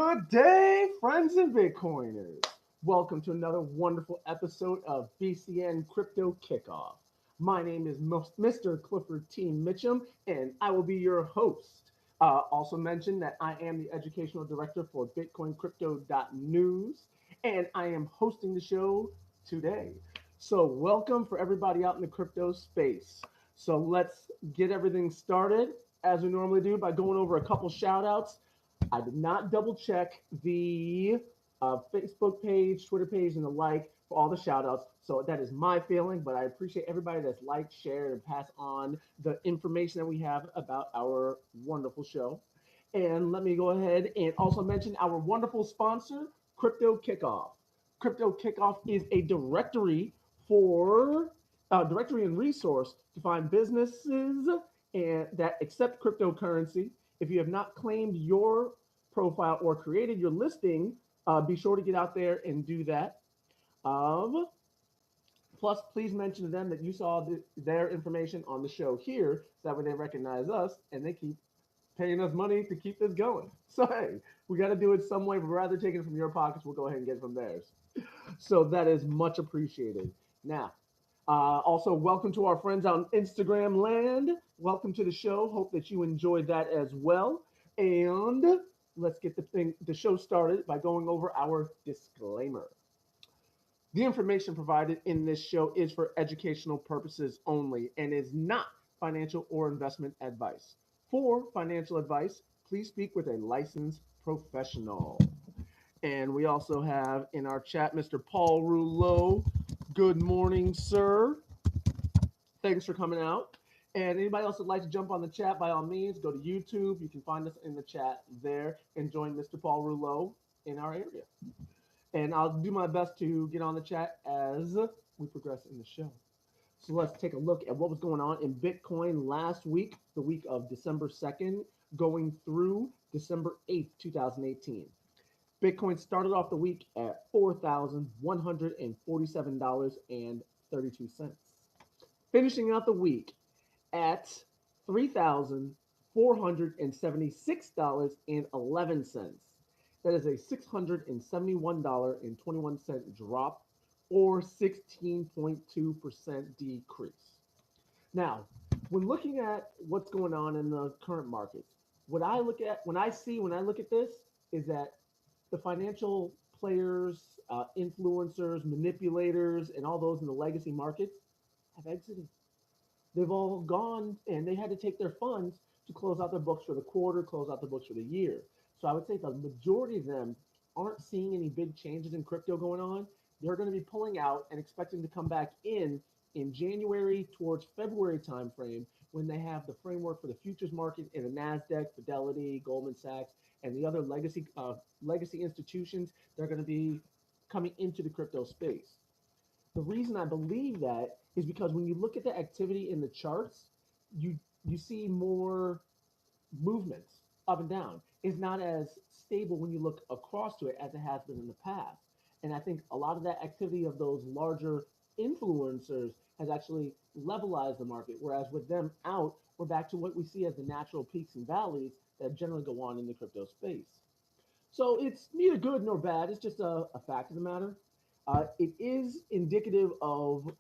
Good day, friends and Bitcoiners. Welcome to another wonderful episode of BCN Crypto Kickoff. My name is Mr. Clifford T. Mitchum, and I will be your host. Also mention that I am the educational director for BitcoinCryptoNews, and I am hosting the show today. So welcome for everybody out in the crypto space. So let's get everything started as we normally do by going over a couple shout outs. I did not double check the Facebook page, Twitter page, and the like for all the shout outs. So that is my feeling, but I appreciate everybody that's liked, shared, and passed on the information that we have about our wonderful show. And let me go ahead and also mention our wonderful sponsor, Crypto Kickoff. Crypto Kickoff is a directory and resource to find businesses and that accept cryptocurrency. If you have not claimed your profile or created your listing, be sure to get out there and do that. Plus, please mention to them that you saw their information on the show here, so that way they recognize us and they keep paying us money to keep this going. So, hey, we got to do it some way, but rather than taking it from your pockets, we'll go ahead and get it from theirs. So that is much appreciated. Now, also, welcome to our friends on Instagram land. Welcome to the show. Hope that you enjoyed that as well. And let's get the show started by going over our disclaimer. The information provided in this show is for educational purposes only and is not financial or investment advice. For financial advice, please speak with a licensed professional. And we also have in our chat Mr. Paul Rouleau. Good morning, sir. Thanks for coming out. And anybody else would like to jump on the chat, by all means, go to YouTube. You can find us in the chat there and join Mr. Paul Rouleau in our area. And I'll do my best to get on the chat as we progress in the show. So let's take a look at what was going on in Bitcoin last week, the week of December 2nd, going through December 8th, 2018. Bitcoin started off the week at $4,147.32, finishing out the week at $3,476.11. That is a $671.21 drop, or 16.2% decrease. Now, when looking at what's going on in the current markets, what I look at when I look at this is that the financial players, influencers, manipulators, and all those in the legacy markets have exited. They've all gone and they had to take their funds to close out their books for the quarter, close out the books for the year. So I would say the majority of them aren't seeing any big changes in crypto going on. They're going to be pulling out and expecting to come back in January towards February timeframe, when they have the framework for the futures market in the NASDAQ, Fidelity, Goldman Sachs, and the other legacy institutions. They're going to be coming into the crypto space. The reason I believe that is because when you look at the activity in the charts, you see more movements up and down. It's not as stable when you look across to it as it has been in the past. And I think a lot of that activity of those larger influencers has actually levelized the market, whereas with them out, we're back to what we see as the natural peaks and valleys that generally go on in the crypto space. So it's neither good nor bad. It's just a fact of the matter. It is indicative of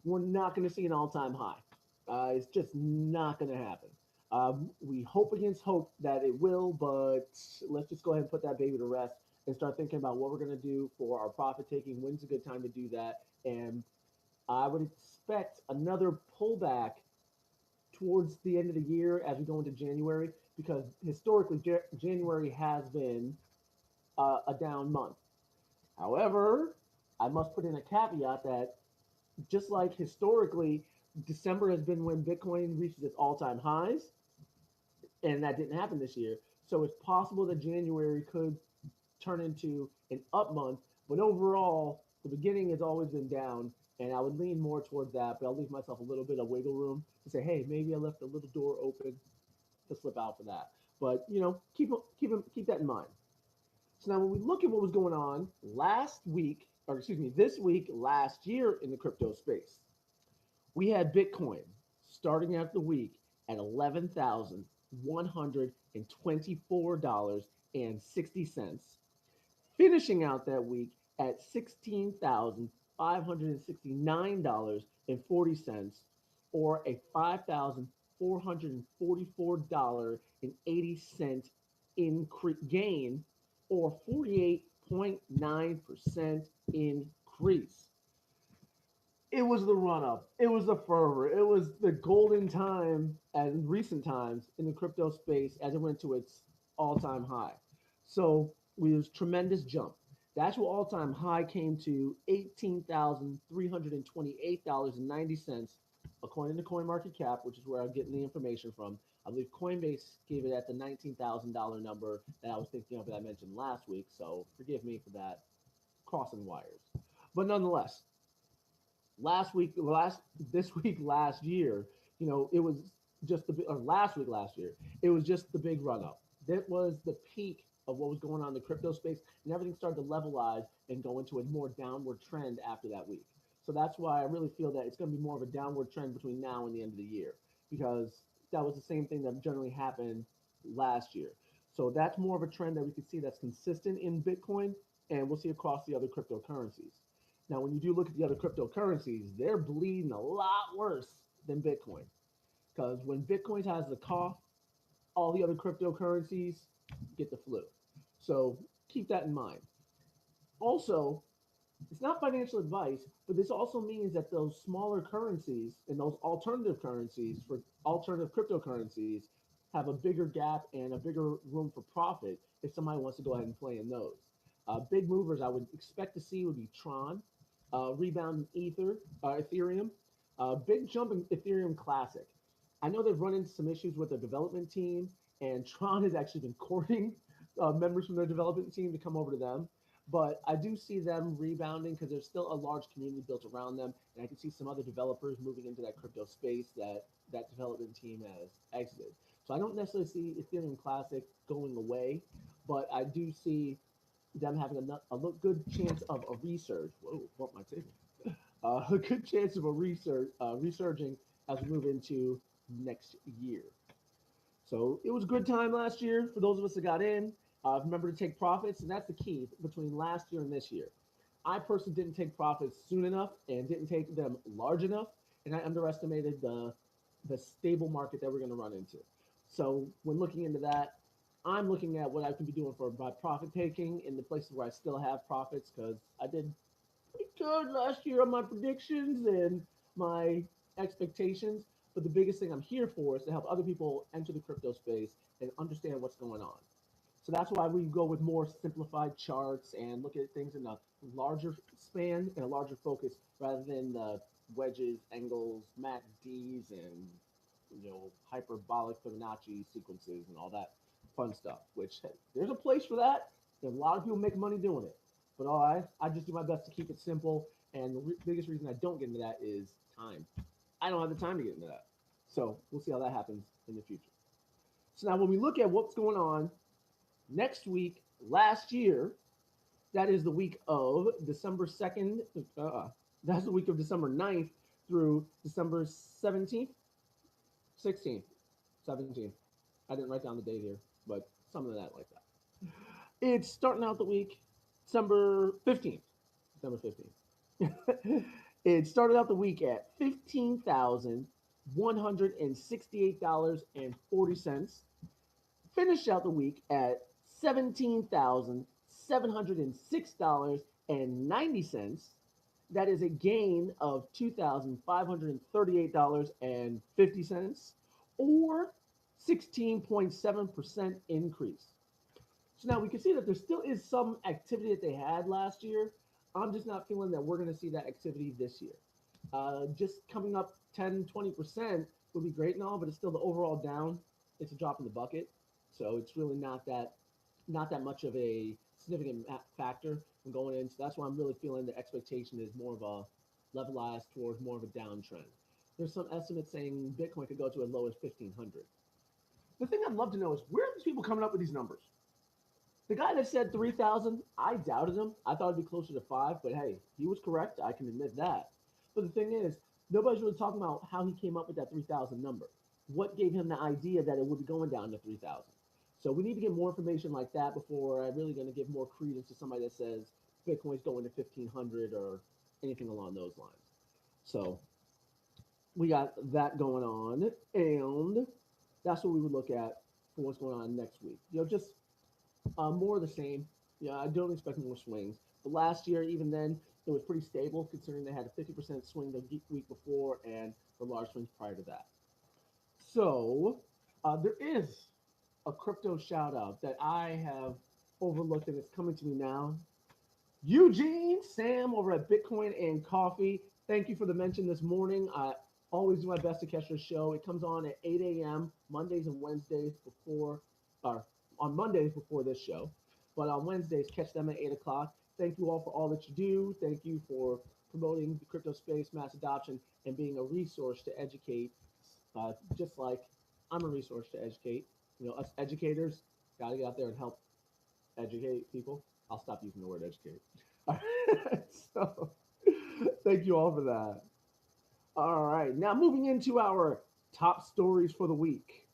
we're not going to see an all-time high. It's just not going to happen. We hope against hope that it will, but let's just go ahead and put that baby to rest and start thinking about what we're going to do for our profit taking. When's a good time to do that? And I would expect another pullback towards the end of the year as we go into January, because historically January has been a down month. However, I must put in a caveat that just like historically, December has been when Bitcoin reaches its all-time highs, and that didn't happen this year. So it's possible that January could turn into an up month, but overall, the beginning has always been down, and I would lean more towards that, but I'll leave myself a little bit of wiggle room to say, hey, maybe I left a little door open to slip out for that. But, keep that in mind. So now when we look at what was going on this week, last year in the crypto space, we had Bitcoin starting out the week at $11,447. $124.60, finishing out that week at $16,569.40, or a $5,444.80 gain, or 48.9% increase. It was the run up. It was the fervor. It was the golden time and recent times in the crypto space as it went to its all time high. So we was tremendous jump. The actual all time high came to $18,328.90, according to CoinMarketCap, which is where I'm getting the information from. I believe Coinbase gave it at the $19,000 number that I was thinking of that I mentioned last week. So forgive me for that crossing wires. But nonetheless, last week, last this week, last year, it was just or last week, last year, it was just the big run up. That was the peak of what was going on in the crypto space, and everything started to levelize and go into a more downward trend after that week. So that's why I really feel that it's going to be more of a downward trend between now and the end of the year, because that was the same thing that generally happened last year. So that's more of a trend that we can see that's consistent in Bitcoin, and we'll see across the other cryptocurrencies. Now, when you do look at the other cryptocurrencies, they're bleeding a lot worse than Bitcoin. Because when Bitcoin has the cough, all the other cryptocurrencies get the flu. So keep that in mind. Also, it's not financial advice, but this also means that those smaller currencies and those alternative currencies for alternative cryptocurrencies have a bigger gap and a bigger room for profit if somebody wants to go ahead and play in those. Big movers I would expect to see would be Tron, rebound in Ethereum, big jump in Ethereum Classic. I know they've run into some issues with their development team, and Tron has actually been courting members from their development team to come over to them. But I do see them rebounding because there's still a large community built around them, and I can see some other developers moving into that crypto space that development team has exited. So I don't necessarily see Ethereum Classic going away, but I do see them having a good chance of a resurge. Whoa, what am I taking? A good chance of a resurging as we move into next year. So it was a good time last year for those of us that got in. Remember to take profits, and that's the key between last year and this year. I personally didn't take profits soon enough and didn't take them large enough, and I underestimated the stable market that we're going to run into. So when looking into that, I'm looking at what I can be doing for my profit taking in the places where I still have profits, because I did pretty good last year on my predictions and my expectations. But the biggest thing I'm here for is to help other people enter the crypto space and understand what's going on. So that's why we go with more simplified charts and look at things in a larger span and a larger focus rather than the wedges, angles, MACDs, and hyperbolic Fibonacci sequences and all that fun stuff. Which, hey, there's a place for that. There's a lot of people make money doing it, but I just do my best to keep it simple. And the biggest reason I don't get into that is time. I don't have the time to get into that. So we'll see how that happens in the future. So now when we look at what's going on next week, last year, that is the week of December 2nd. That's the week of December 9th through December 17th, 16th, 17th. I didn't write down the date here, but something like that, like that. It's starting out the week December 15th. December 15th. It started out the week at $15,168.40. Finished out the week at $17,706.90. That is a gain of $2,538.50, or 16.7% increase. So now we can see that there still is some activity that they had last year. I'm just not feeling that we're going to see that activity this year. Just coming up 10-20% would be great and all, but it's still the overall down. It's a drop in the bucket. So it's really not that much of a significant factor when going in. So that's why I'm really feeling the expectation is more of a levelized towards more of a downtrend. There's some estimates saying Bitcoin could go to as low as 1,500. The thing I'd love to know is, where are these people coming up with these numbers? The guy that said 3,000, I doubted him. I thought it'd be closer to 5, but hey, he was correct. I can admit that. But the thing is, nobody's really talking about how he came up with that 3,000 number. what gave him the idea that it would be going down to 3,000. So we need to get more information like that before I'm really going to give more credence to somebody that says Bitcoin's going to 1,500 or anything along those lines. So we got that going on, and that's what we would look at for what's going on next week. Just more of the same. Yeah, I don't expect more swings. But last year, even then, it was pretty stable considering they had a 50% swing the week before and the large swings prior to that. So there is a crypto shout out that I have overlooked and it's coming to me now. Eugene, Sam over at Bitcoin and Coffee. Thank you for the mention this morning. I always do my best to catch your show. It comes on at 8 a.m. Mondays and Wednesdays or on Mondays before this show. But on Wednesdays, catch them at 8 o'clock. Thank you all for all that you do. Thank you for promoting the crypto space, mass adoption, and being a resource to educate, just like I'm a resource to educate. Us educators got to get out there and help educate people. I'll stop using the word educate. All right, so thank you all for that. All right, now moving into our top stories for the week.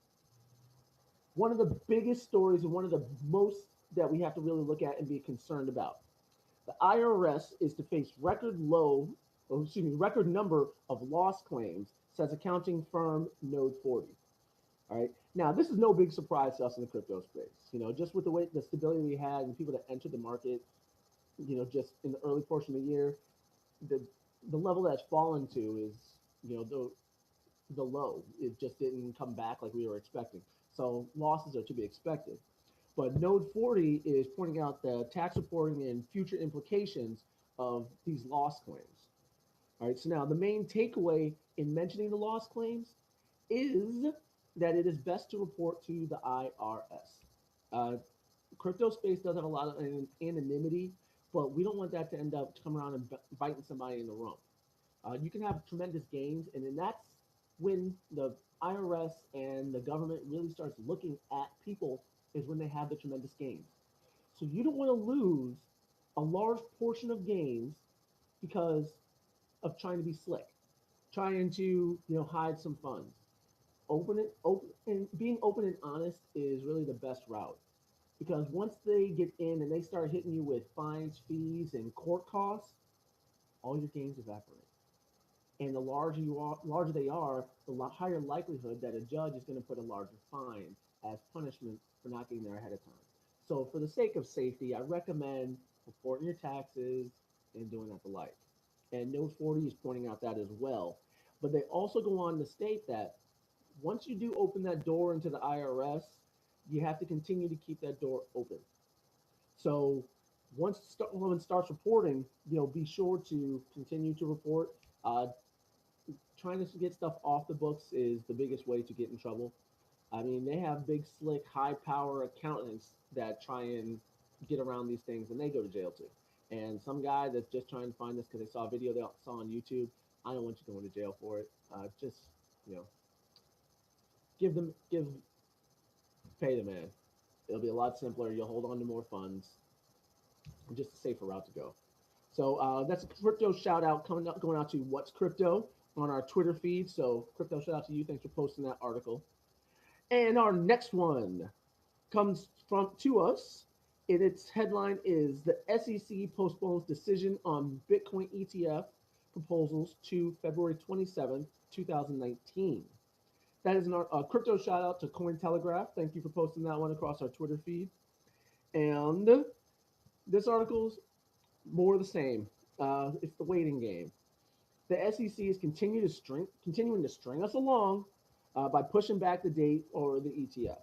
One of the biggest stories and one of the most that we have to really look at and be concerned about. The IRS is to face record number of loss claims, says accounting firm Node 40. All right. Now, this is no big surprise to us in the crypto space. Just with the stability we had and people that entered the market, just in the early portion of the year, the the level that's fallen to is, the low. It just didn't come back like we were expecting. So losses are to be expected. But Node 40 is pointing out the tax reporting and future implications of these loss claims. All right. So now the main takeaway in mentioning the loss claims is that it is best to report to the IRS. Uh, Crypto space does have a lot of anonymity, but we don't want that to end up coming around and biting somebody in the rump. You can have tremendous gains, and then that's when the IRS and the government really starts looking at people is when they have the tremendous gains. So you don't want to lose a large portion of gains because of trying to be slick, trying to hide some funds. Open and being open and honest is really the best route because once they get in and they start hitting you with fines, fees, and court costs, all your gains evaporate. And the larger they are, the higher likelihood that a judge is going to put a larger fine as punishment for not getting there ahead of time. So, for the sake of safety, I recommend reporting your taxes and doing that the like. And Node 40 is pointing out that as well. But they also go on to state that once you do open that door into the IRS, you have to continue to keep that door open. So once someone starts reporting, be sure to continue to report. Uh, Trying to get stuff off the books is the biggest way to get in trouble. I mean, they have big, slick, high power accountants that try and get around these things, and they go to jail too. And some guy that's just trying to find this because they saw a video they saw on YouTube, I don't want you going to jail for it. Just you know, give pay the man. It'll be a lot simpler. You'll hold on to more funds. Just a safer route to go. So that's a crypto shout out going out to What's Crypto on our Twitter feed. So crypto shout out to you. Thanks for posting that article. And our next one comes from to us. Its headline is the SEC postpones decision on Bitcoin ETF proposals to February 27th, 2019. That is a crypto shout out to Cointelegraph. Thank you for posting that one across our Twitter feed. And this article's more of the same. It's the waiting game. The SEC is continuing to string us along by pushing back the date or the ETF.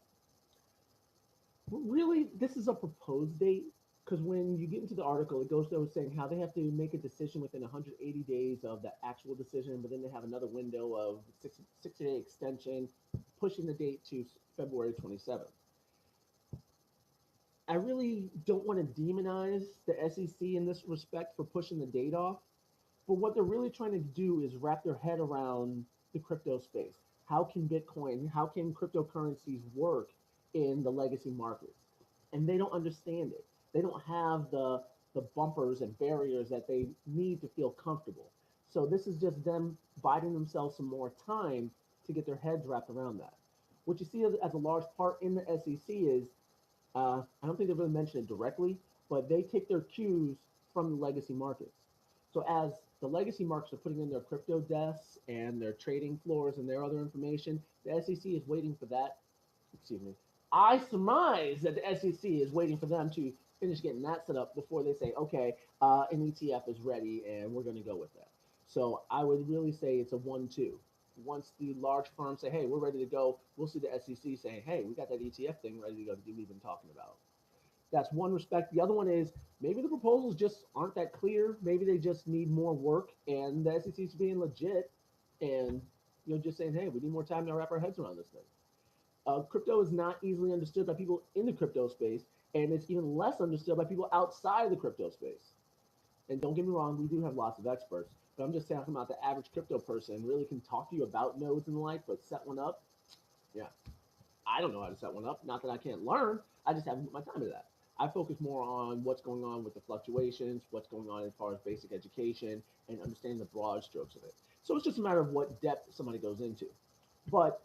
Really, this is a proposed date because when you get into the article, it goes through saying how they have to make a decision within 180 days of the actual decision, but then they have another window of 60-day extension, pushing the date to February 27th. I really don't want to demonize the SEC in this respect for pushing the date off, but what they're really trying to do is wrap their head around the crypto space. How can cryptocurrencies work in the legacy markets? And they don't understand it. They don't have the bumpers and barriers that they need to feel comfortable. So this is just them biding themselves some more time to get their heads wrapped around that. What you see as a large part in the SEC is, I don't think they've really mentioned it directly, but they take their cues from the legacy markets. So as the legacy markets are putting in their crypto desks and their trading floors and their other information, the SEC is waiting for that. Excuse me. I surmise that the SEC is waiting for them to finish getting that set up before they say, okay, an ETF is ready and we're going to go with that. So I would really say it's a 1-2. Once the large firms say, hey, we're ready to go, we'll see the SEC saying, hey, we got that ETF thing ready to go that we've been talking about. That's one respect. The other one is maybe the proposals just aren't that clear. Maybe they just need more work, and the SEC is being legit and just saying, hey, we need more time to wrap our heads around this thing. Crypto is not easily understood by people in the crypto space, and it's even less understood by people outside the crypto space. And don't get me wrong, we do have lots of experts, but I'm just talking about the average crypto person really can talk to you about nodes and the like, but set one up, yeah, I don't know how to set one up. Not that I can't learn, I just haven't put my time to that. I focus more on what's going on with the fluctuations, what's going on as far as basic education, and understanding the broad strokes of it. So it's just a matter of what depth somebody goes into. But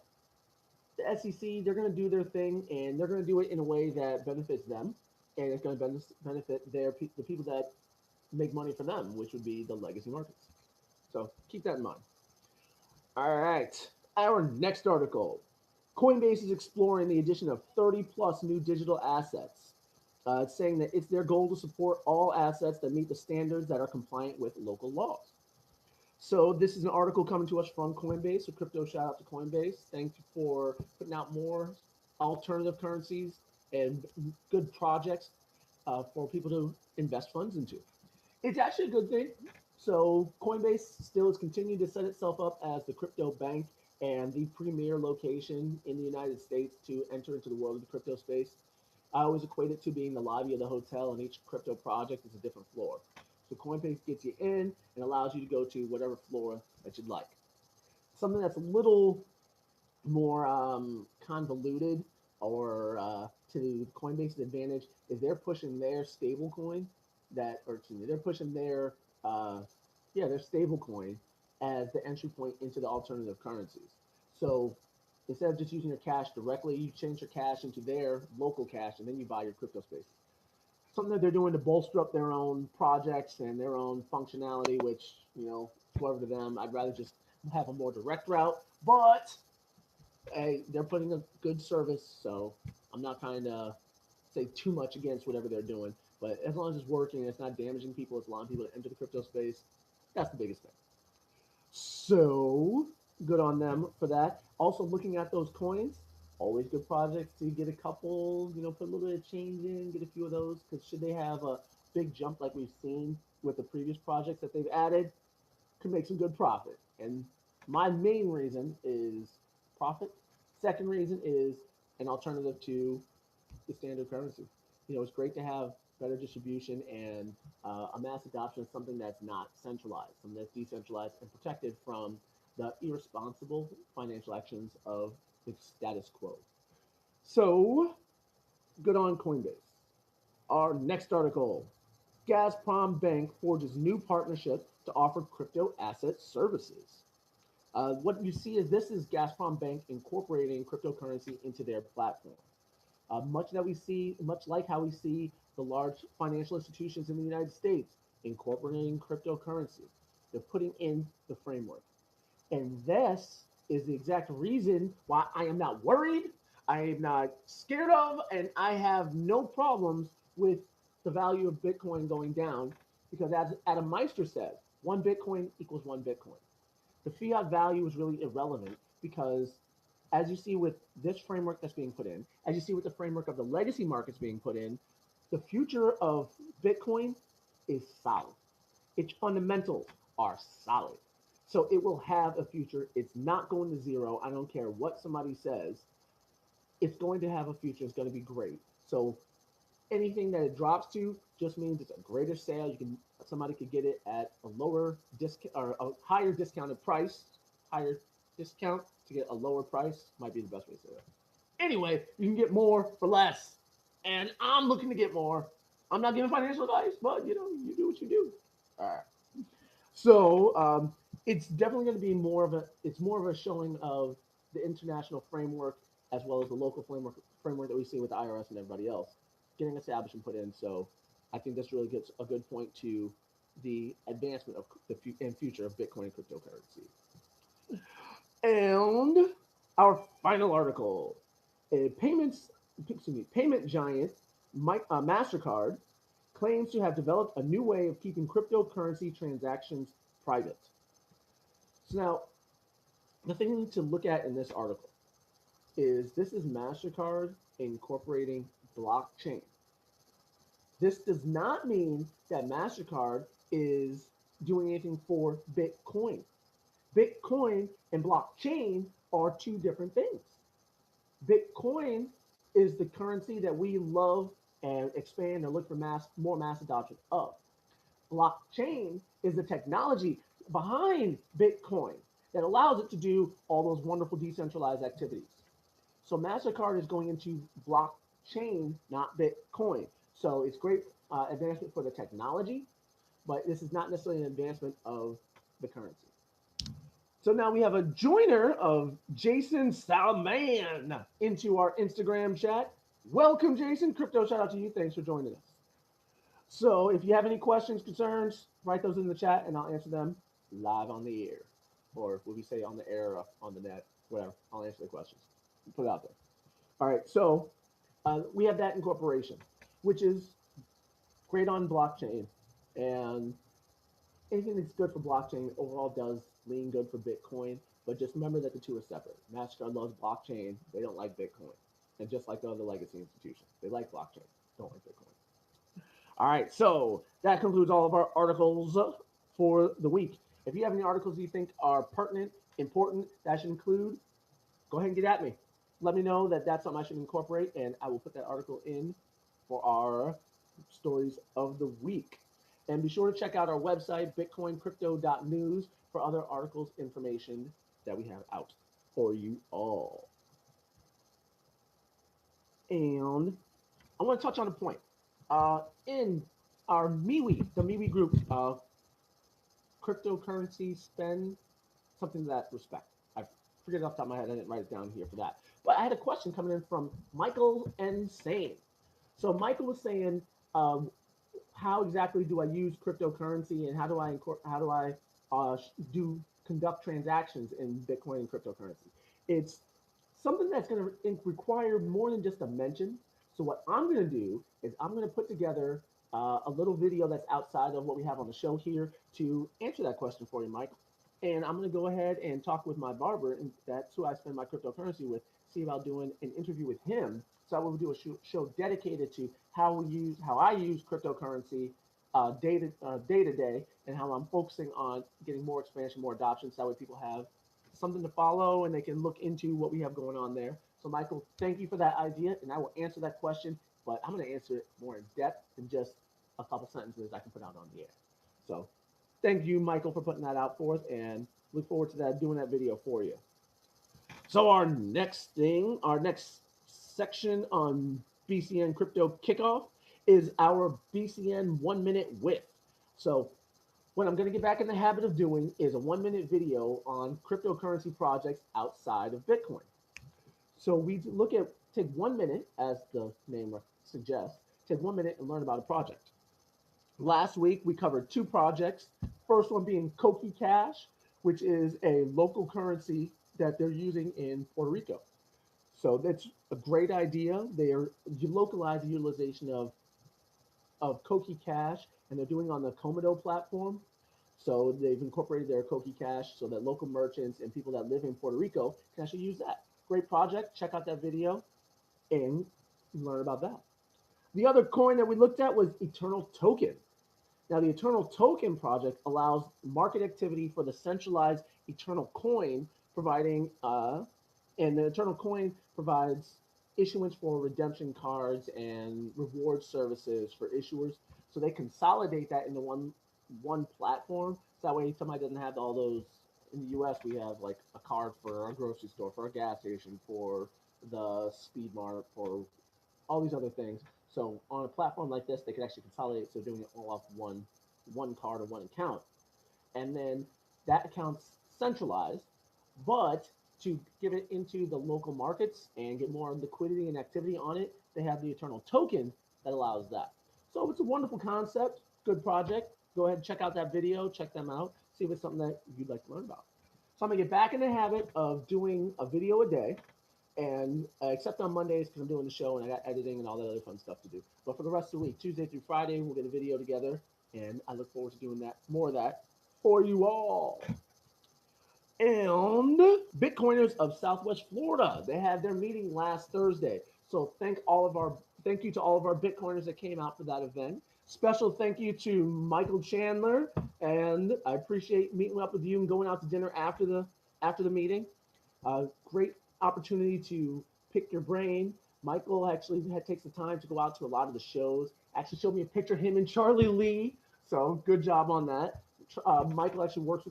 the SEC, they're going to do their thing, and they're going to do it in a way that benefits them, and it's going to benefit the people that make money for them, which would be the legacy markets. So keep that in mind. All right, our next article. Coinbase is exploring the addition of 30 plus new digital assets. It's saying that it's their goal to support all assets that meet the standards that are compliant with local laws. So this is an article coming to us from Coinbase. A crypto shout out to Coinbase. Thank you for putting out more alternative currencies and good projects for people to invest funds into. It's actually a good thing. So Coinbase still is continuing to set itself up as the crypto bank and the premier location in the United States to enter into the world of the crypto space. I always equate it to being the lobby of the hotel, and each crypto project is a different floor. So Coinbase gets you in and allows you to go to whatever floor that you'd like. Something that's a little more convoluted or to Coinbase's advantage is they're pushing their stable coin or excuse me, they're pushing their stable coin as the entry point into the alternative currencies. So instead of just using your cash directly, you change your cash into their local cash and then you buy your crypto space. Something that they're doing to bolster up their own projects and their own functionality, which, whatever to them. I'd rather just have a more direct route, but hey, they're putting a good service, so I'm not trying to say too much against whatever they're doing. But as long as it's working and it's not damaging people, it's allowing people to enter the crypto space, that's the biggest thing. So good on them for that. Also looking at those coins, always good projects to get a couple, put a little bit of change in, get a few of those, because should they have a big jump like we've seen with the previous projects that they've added, could make some good profit. And my main reason is profit. Second reason is an alternative to the standard currency. It's great to have better distribution and a mass adoption of something that's not centralized, something that's decentralized and protected from the irresponsible financial actions of the status quo. So, good on Coinbase. Our next article. Gazprombank forges new partnership to offer crypto asset services. What you see is this is Gazprombank incorporating cryptocurrency into their platform. Much like how we see the large financial institutions in the United States incorporating cryptocurrency. They're putting in the framework. And this is the exact reason why I am not worried, I am not scared of, and I have no problems with the value of Bitcoin going down, because as Adam Meister said, one Bitcoin equals one Bitcoin. The fiat value is really irrelevant because as you see with this framework that's being put in, as you see with the framework of the legacy markets being put in, the future of Bitcoin is solid. Its fundamentals are solid. So it will have a future. It's not going to zero. I don't care what somebody says. It's going to have a future. It's going to be great. So anything that it drops to just means it's a greater sale. Somebody could get it at a lower discount or a higher discounted price, higher discount to get a lower price might be the best way to say that. Anyway, you can get more for less, and I'm looking to get more. I'm not giving financial advice, but you do what you do. All right. So it's definitely going to be more of a showing of the international framework as well as the local framework that we see with the IRS and everybody else getting established and put in. So I think this really gets a good point to the advancement of and future of Bitcoin and cryptocurrency. And our final article, payment giant Mastercard claims to have developed a new way of keeping cryptocurrency transactions private. So now, the thing to look at in this article is this is Mastercard incorporating blockchain. This does not mean that Mastercard is doing anything for Bitcoin. Bitcoin and blockchain are two different things. Bitcoin is the currency that we love and expand and look for more mass adoption of. Blockchain is the technology behind Bitcoin that allows it to do all those wonderful decentralized activities. So MasterCard is going into blockchain, not Bitcoin. So it's great advancement for the technology, but this is not necessarily an advancement of the currency. So now we have a joiner of Jason Salman into our Instagram chat. Welcome, Jason. Crypto, shout out to you. Thanks for joining us. So if you have any questions, concerns, write those in the chat and I'll answer them live on the air. Or what we say on the air, on the net, whatever. I'll answer the questions. Put it out there. All right, so we have that incorporation, which is great on blockchain. And anything that's good for blockchain overall does lean good for Bitcoin. But just remember that the two are separate. Mastercard loves blockchain. They don't like Bitcoin. And just like the other legacy institutions, they like blockchain, don't like Bitcoin. All right, so that concludes all of our articles for the week. If you have any articles you think are pertinent, important, that should include, go ahead and get at me. Let me know that that's something I should incorporate, and I will put that article in for our stories of the week. And be sure to check out our website, BitcoinCrypto.news, for other articles, information that we have out for you all. And I want to touch on a point. In our MIweek, the MIweek group, cryptocurrency spend, something to that respect. I forget it off the top of my head. I didn't write it down here for that. But I had a question coming in from Michael N. Sane. So Michael was saying, how exactly do I use cryptocurrency and how do I conduct transactions in Bitcoin and cryptocurrency? It's something that's going to require more than just a mention. So what I'm going to do is I'm going to put together a little video that's outside of what we have on the show here to answer that question for you, Michael. And I'm going to go ahead and talk with my barber, and that's who I spend my cryptocurrency with, see about doing an interview with him. So I will do a show dedicated to how I use cryptocurrency day to day, and how I'm focusing on getting more expansion, more adoption, so that way people have something to follow and they can look into what we have going on there. So Michael, thank you for that idea, and I will answer that question, but I'm going to answer it more in depth than just a couple sentences I can put out on the air. So thank you, Michael, for putting that out for us, and look forward to doing that video for you. So our next section on BCN Crypto Kickoff is our BCN 1 minute whiff. So what I'm going to get back in the habit of doing is a 1 minute video on cryptocurrency projects outside of Bitcoin. So we take 1 minute, as the name suggests, take 1 minute and learn about a project. Last week, we covered two projects. First one being Cokie Cash, which is a local currency that they're using in Puerto Rico. So that's a great idea. You localize the utilization of Cokie Cash, and they're doing on the Komodo platform. So they've incorporated their Cokie Cash so that local merchants and people that live in Puerto Rico can actually use that. Great project. Check out that video and learn about that. The other coin that we looked at was Eternal Token. Now, the Eternal Token project allows market activity for the centralized Eternal Coin, and the Eternal Coin provides issuance for redemption cards and reward services for issuers. So they consolidate that into one platform. So that way somebody doesn't have all those. In the US, we have like a card for a grocery store, for a gas station, for the Speed Mart, for all these other things. So on a platform like this, they can actually consolidate, so doing it all off one card or one account. And then that account's centralized, but to give it into the local markets and get more liquidity and activity on it, they have the Eternal token that allows that. So it's a wonderful concept, good project. Go ahead and check out that video, check them out, see if it's something that you'd like to learn about. So I'm gonna get back in the habit of doing a video a day, and except on Mondays because I'm doing the show and I got editing and all that other fun stuff to do. But for the rest of the week, Tuesday through Friday, we'll get a video together, and I look forward to doing that, more of that for you all. And Bitcoiners of Southwest Florida, they had their meeting last Thursday. So thank you to all of our Bitcoiners that came out for that event. Special thank you to Michael Chandler, and I appreciate meeting up with you and going out to dinner after the meeting. Great opportunity to pick your brain. Michael actually takes the time to go out to a lot of the shows. Actually showed me a picture of him and Charlie Lee. So good job on that. Michael actually works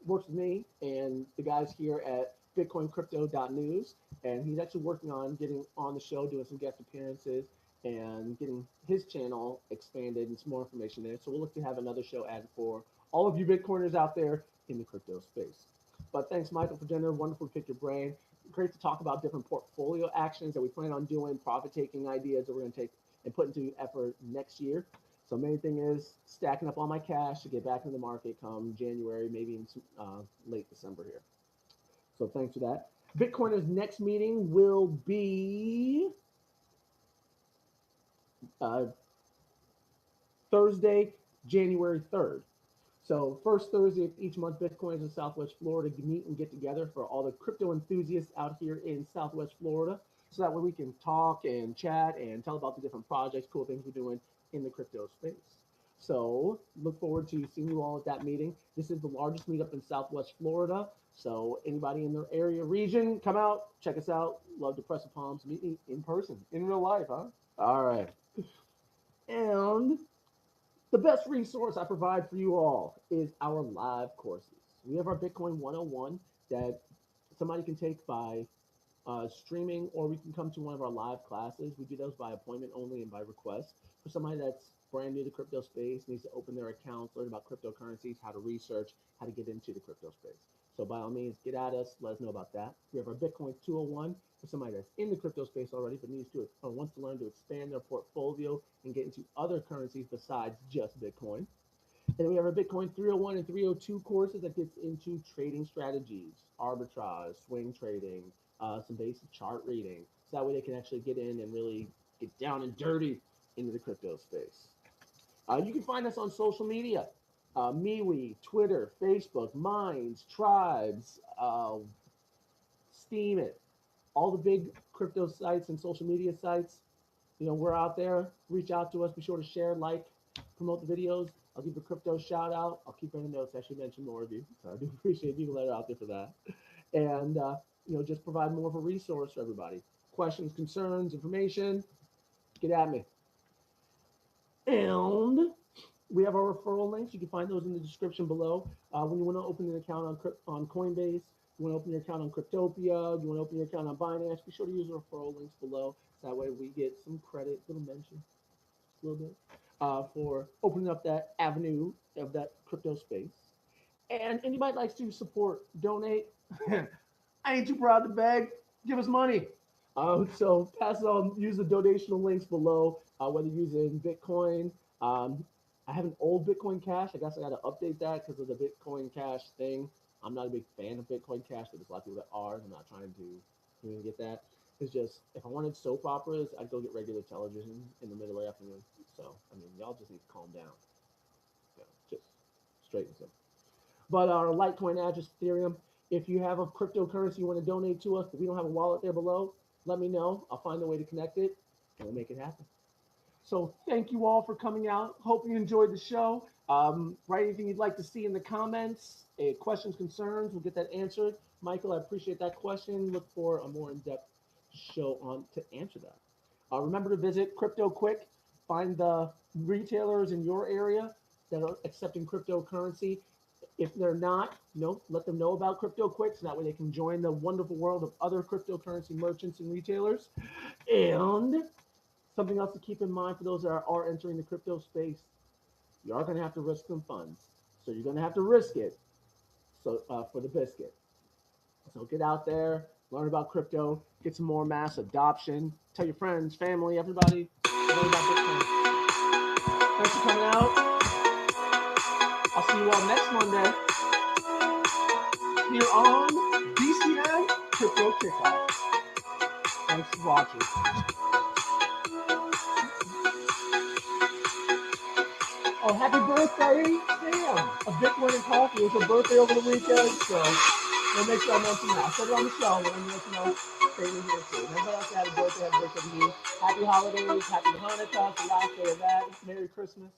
with me and the guys here at BitcoinCryptoNews, and he's actually working on getting on the show, doing some guest appearances, and getting his channel expanded and some more information there. So we'll look to have another show added for all of you Bitcoiners out there in the crypto space. But thanks, Michael, for dinner. Wonderful to pick your brain. Great to talk about different portfolio actions that we plan on doing, profit-taking ideas that we're going to take and put into effort next year. So main thing is stacking up all my cash to get back in the market come January, maybe in late December here. So thanks for that. Bitcoiners' next meeting will be Thursday, January 3rd. So first Thursday of each month, Bitcoiners in Southwest Florida meet and get together for all the crypto enthusiasts out here in Southwest Florida. So that way we can talk and chat and tell about the different projects, cool things we're doing in the crypto space. So look forward to seeing you all at that meeting. This is the largest meetup in Southwest Florida. So anybody in the area region, come out, check us out. Love to press the palms, meet me in person, in real life, huh? All right. And the best resource I provide for you all is our live courses. We have our Bitcoin 101 that somebody can take by streaming, or we can come to one of our live classes. We do those by appointment only and by request. For somebody that's brand new to crypto space, needs to open their accounts, learn about cryptocurrencies, how to research, how to get into the crypto space. So by all means, get at us, let us know about that. We have our Bitcoin 201 for somebody that's in the crypto space already, but needs to or wants to learn to expand their portfolio and get into other currencies besides just Bitcoin. And then we have our Bitcoin 301 and 302 courses that gets into trading strategies, arbitrage, swing trading, some basic chart reading. So that way they can actually get in and really get down and dirty into the crypto space. You can find us on social media. MIweek, Twitter, Facebook, Minds, Tribes, Steam It, all the big crypto sites and social media sites. You know, we're out there. Reach out to us. Be sure to share, like, promote the videos. I'll give a crypto shout out. I'll keep in the notes. I should mention more of you. So I do appreciate people that are out there for that. And, you know, just provide more of a resource for everybody. Questions, concerns, information, get at me. And we have our referral links. You can find those in the description below. When you want to open an account on Coinbase, you want to open your account on Cryptopia, you want to open your account on Binance, be sure to use the referral links below. So that way we get some credit, little mention, a little bit, for opening up that avenue of that crypto space. And anybody likes to support, donate, I ain't too proud to beg, give us money. So pass it on, use the donational links below, whether using Bitcoin. I have an old Bitcoin Cash. I guess I got to update that because of the Bitcoin Cash thing. I'm not a big fan of Bitcoin Cash, but there's a lot of people that are. I'm not trying to even get that. It's just, if I wanted soap operas, I'd go get regular television in the middle of the afternoon. So, I mean, y'all just need to calm down. Yeah, just straight and simple. But our Litecoin address, Ethereum. If you have a cryptocurrency you want to donate to us, but we don't have a wallet there below, let me know. I'll find a way to connect it, and we'll make it happen. So thank you all for coming out. Hope you enjoyed the show. Write anything you'd like to see in the comments. Questions, concerns, we'll get that answered. Michael, I appreciate that question. Look for a more in-depth show on to answer that. Remember to visit Crypto Quick. Find the retailers in your area that are accepting cryptocurrency. If they're not, let them know about Crypto Quick, so that way they can join the wonderful world of other cryptocurrency merchants and retailers. And something else to keep in mind for those that are entering the crypto space, you are going to have to risk some funds. So you're going to have to risk it for the biscuit. So get out there, learn about crypto, get some more mass adoption. Tell your friends, family, everybody, learn about Bitcoin. Thanks for coming out. I'll see you all next Monday here on BCN Crypto Kickoff. Thanks for watching. Oh, happy birthday, Sam! Of Bitcoin and Coffee. It was her birthday over the weekend, so we'll make sure I mention that. I said it on the show, but I'm going to let you know. Stay in here too. Everybody else that had a birthday to me. Happy holidays, happy Hanukkah, it's the last day of that. Merry Christmas.